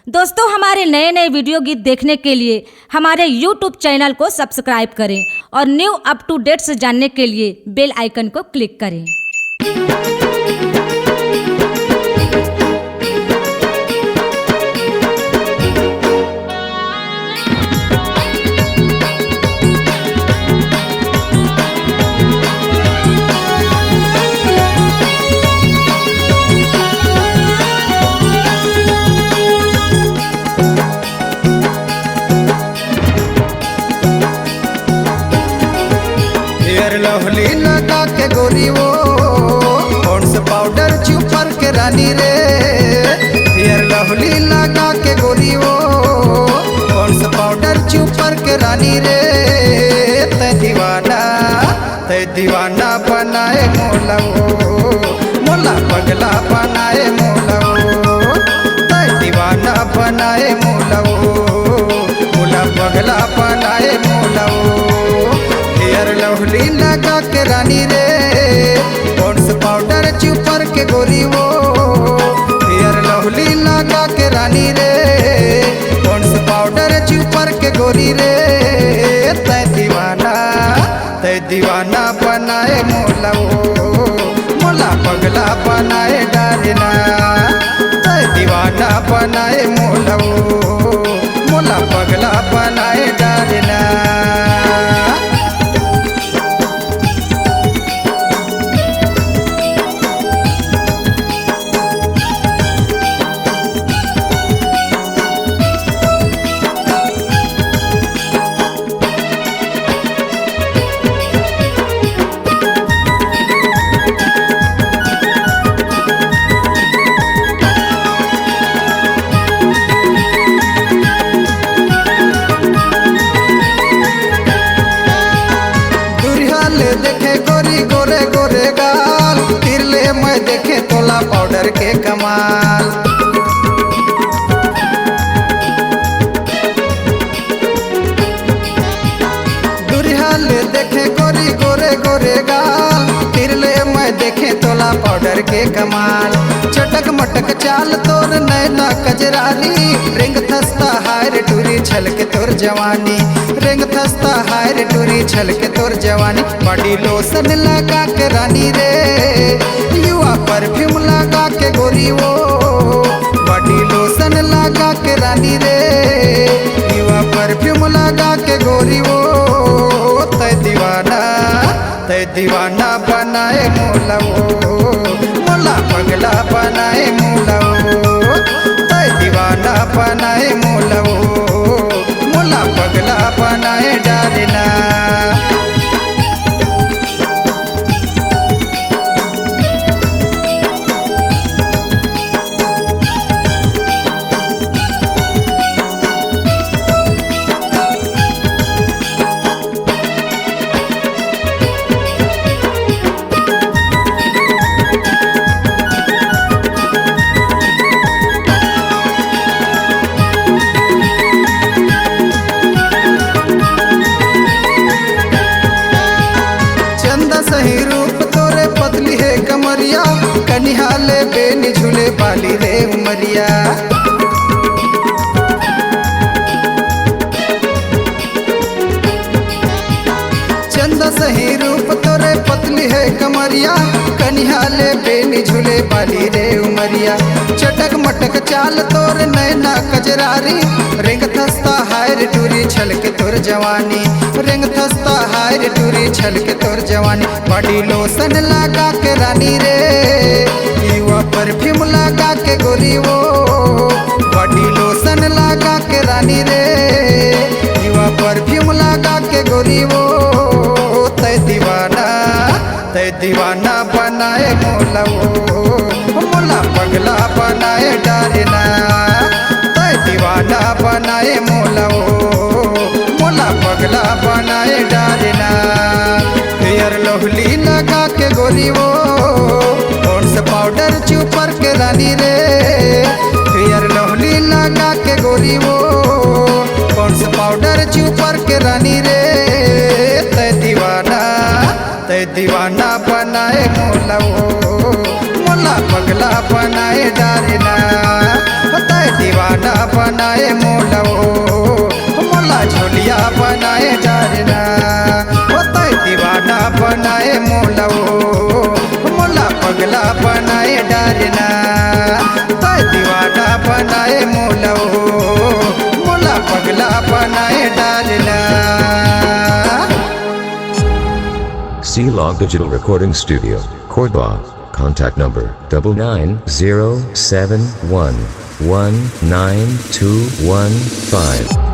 दोस्तों, हमारे नए नए वीडियो गीत देखने के लिए हमारे YouTube चैनल को सब्सक्राइब करें और न्यू अप टू डेट्स जानने के लिए बेल आइकन को क्लिक करें। लवली लगा के गोरी वो कौन सा पाउडर चुपर के रानी रे। हेयर लवली लगा के गोरी वो कौन सा पाउडर चुपर के रानी रे। तै दीवाना बनाए मोला वो, मोला पगला बनाए मोला वो। तै दीवाना बनाए मोला वो, मोला पगला बनाए मोला वो। हेयर लवली लगा के रानी रे कौन सा पाउडर चुपर के गोरी वो। हेयर लवली लगा के रानी रे कौन सा पाउडर चुपर के गोरी रे। तै दीवाना बनाए मोला वो, मोला पगला बनाए डारना। तै दीवाना बनाए मोला वो, मोला पगला बनाए डारना। देखे गोरी गोरे गोरे गाल, तिरले मैं देखे तोला पाउडर के कमाल। दुरिहाल देखे गोरी गोरे गोरे गाल, तिरले मैं देखे तोला पाउडर के कमाल। चटक मटक चाल तोर नैना कजरारी, रिंग थस्ता हायर टूरी छलके तोर जवानी। रिंग थस्ता हायर टूरी छलके तोर जवानी। बॉडी लोशन लगा के रानी रे, युवा परफ्यूम लगा के गोरी वो। बॉडी लोशन लगा के रानी रे, युवा परफ्यूम लगा के गोरी वो। तै दीवाना बनाए मोला वो, मोला पगला बनाए मोला वो। तै दीवाना बनाए मोला वो, मोला पगला बनाए डारना। सही रूप तोरे पतली है कमरिया, कनिहाले बेनी झूले बाली रे उमरिया। चंदा सही रूप तोरे पतली है कमरिया, कनिहाले बेनी झूले बाली रे उमरिया। चटक मटक चाल तोर नैना कजरारी, रिंग थस्ता हायर टूरी छलके तोर जवानी। रिंग थस्ता हायर टूरी छलके तोर जवानी। बॉडी लोशन लगा के रानी रे, युवा परफ्यूम लगा के गोरी वो। बॉडी लोशन लगा के रानी रे, युवा परफ्यूम लगा के गोरी वो। तै दीवाना बनाए मोला वो, मोला पगला बनाए डारना। तै दीवाना बनाए मोला वो, मोला पगला बनाए डारना। हेयर लवली लगा के गोरी वो कौन सा पाउडर चुपर के रानी रे। हेयर लवली लगा के गोरी वो कौन सा पाउडर चुपर के रानी रे। तै दीवाना बनाए मोला वो, मोला पगला बनाए डारना। तै दीवाना दीवाना बनाए मोला मोला झोलिया बनाए डालना होता दीवाना बनाए मोला मोला पगला बनाए डालना तय दीवाना बनाए मोला मोला पगला बनाए डालना। C-Log Digital Recording Studio, Cordoba. Contact number 9907119215.